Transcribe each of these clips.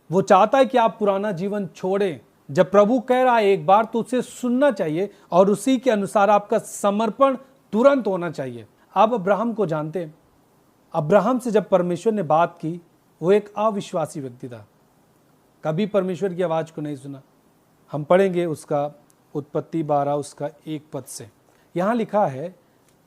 वो चाहता है कि आप पुराना जीवन छोड़ें। जब प्रभु कह रहा है एक बार, तो उसे सुनना चाहिए और उसी के अनुसार आपका समर्पण तुरंत होना चाहिए। आप अब्राहम को जानते हैं। अब्राहम से जब परमेश्वर ने बात की, वो एक अविश्वासी व्यक्ति था, कभी परमेश्वर की आवाज को नहीं सुना। हम पढ़ेंगे उसका उत्पत्ति 12 उसका 1 पद से। यहां लिखा है,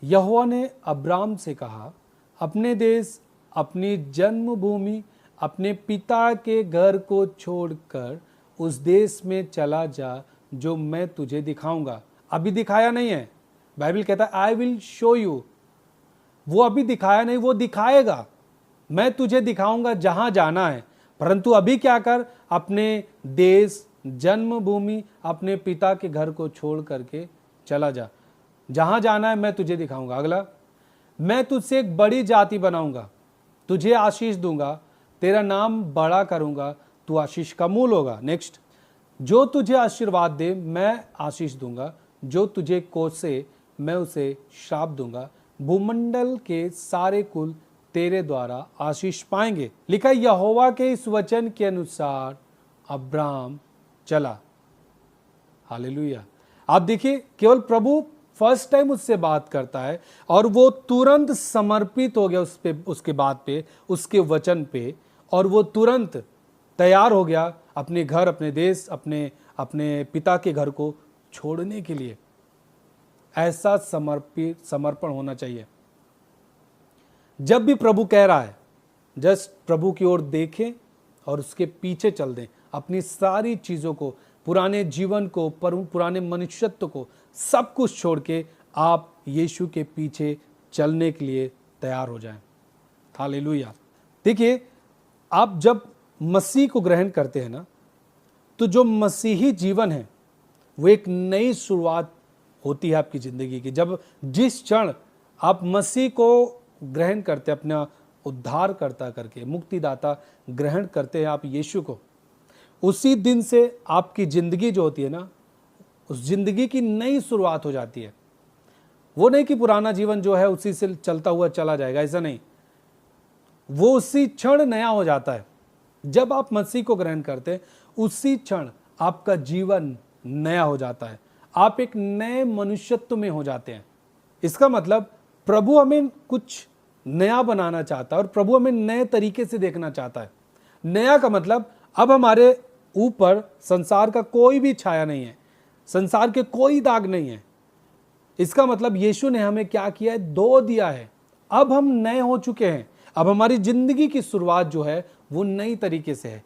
यहोवा ने अब्राम से कहा, अपने देश, अपनी जन्मभूमि, अपने पिता के घर को छोड़कर उस देश में चला जा जो मैं तुझे दिखाऊंगा। अभी दिखाया नहीं है, बाइबल कहता है आई विल शो यू। वो अभी दिखाया नहीं, वो दिखाएगा। मैं तुझे दिखाऊंगा जहां जाना है, परंतु अभी क्या कर, अपने देश, जन्मभूमि, अपने पिता के घर को छोड़ करके चला जा। जहां जाना है मैं तुझे दिखाऊंगा। अगला, मैं तुझसे एक बड़ी जाति बनाऊंगा, तुझे आशीष दूंगा, तेरा नाम बड़ा करूंगा, तू आशीष का मूल होगा। नेक्स्ट, जो तुझे आशीर्वाद दे मैं आशीष दूंगा, जो तुझे कोसे मैं उसे श्राप दूंगा। भूमंडल के सारे कुल तेरे द्वारा आशीष पाएंगे। लिखा, यहोवा के इस वचन के अनुसार अब्राम चला। हालेलुया। आप देखिए, केवल प्रभु फर्स्ट टाइम उससे बात करता है और वो तुरंत समर्पित हो गया उसके बात पे, उसके वचन पे, और वो तुरंत तैयार हो गया अपने घर, अपने देश, अपने पिता के घर को छोड़ने के लिए। ऐसा समर्पण होना चाहिए। जब भी प्रभु कह रहा है, जस्ट प्रभु की ओर देखें और उसके पीछे चल दें। अपनी सारी चीजों को, पुराने जीवन को, पुराने मनुष्यत्व को, सब कुछ छोड़ के आप यीशु के पीछे चलने के लिए तैयार हो जाएं। हालेलुया। देखिए, आप जब मसीह को ग्रहण करते हैं ना, तो जो मसीही जीवन है वो एक नई शुरुआत होती है आपकी जिंदगी की। जब जिस क्षण आप मसीह को ग्रहण करते हैं, अपना उद्धारकर्ता करके, मुक्तिदाता ग्रहण करते हैं आप यीशु को, उसी दिन से आपकी जिंदगी जो होती है ना, उस जिंदगी की नई शुरुआत हो जाती है। वो नहीं कि पुराना जीवन जो है उसी से चलता हुआ चला जाएगा, ऐसा नहीं। वो उसी क्षण नया हो जाता है। जब आप मसीह को ग्रहण करते हैं, उसी क्षण आपका जीवन नया हो जाता है। आप एक नए मनुष्यत्व में हो जाते हैं। इसका मतलब प्रभु हमें कुछ नया बनाना चाहता है और प्रभु हमें नए तरीके से देखना चाहता है। नया का मतलब, अब हमारे ऊपर संसार का कोई भी छाया नहीं है, संसार के कोई दाग नहीं है। इसका मतलब यीशु ने हमें क्या किया है, धो दिया है। अब हम नए हो चुके हैं। अब हमारी जिंदगी की शुरुआत जो है वो नई तरीके से है।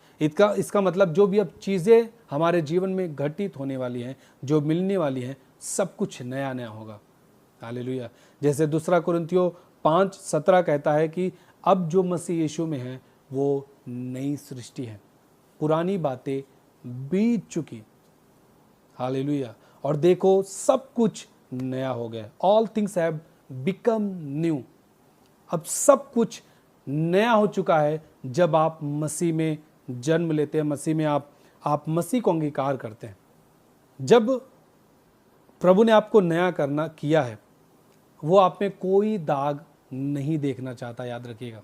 इसका मतलब जो भी अब चीजें हमारे जीवन में घटित होने वाली हैं, जो मिलने वाली हैं, सब कुछ नया नया होगा। हालेलुया। जैसे दूसरा कुरिन्थियों 5:17 कहता है कि अब जो मसीह यीशु में है वो नई सृष्टि है, पुरानी बातें बीत चुकी। हालेलुया। और देखो सब कुछ नया हो गया। All things have become new. अब सब कुछ नया हो चुका है जब आप मसीह में जन्म लेते हैं, मसीह में आप मसीह को अंगीकार करते हैं। जब प्रभु ने आपको नया किया है, वो आप में कोई दाग नहीं देखना चाहता। याद रखिएगा,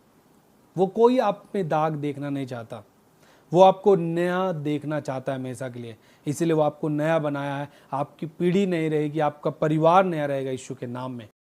वो कोई आप में दाग देखना नहीं चाहता। वो आपको नया देखना चाहता है हमेशा के लिए। इसीलिए वो आपको नया बनाया है। आपकी पीढ़ी नई रहेगी, आपका परिवार नया रहेगा यीशु के नाम में।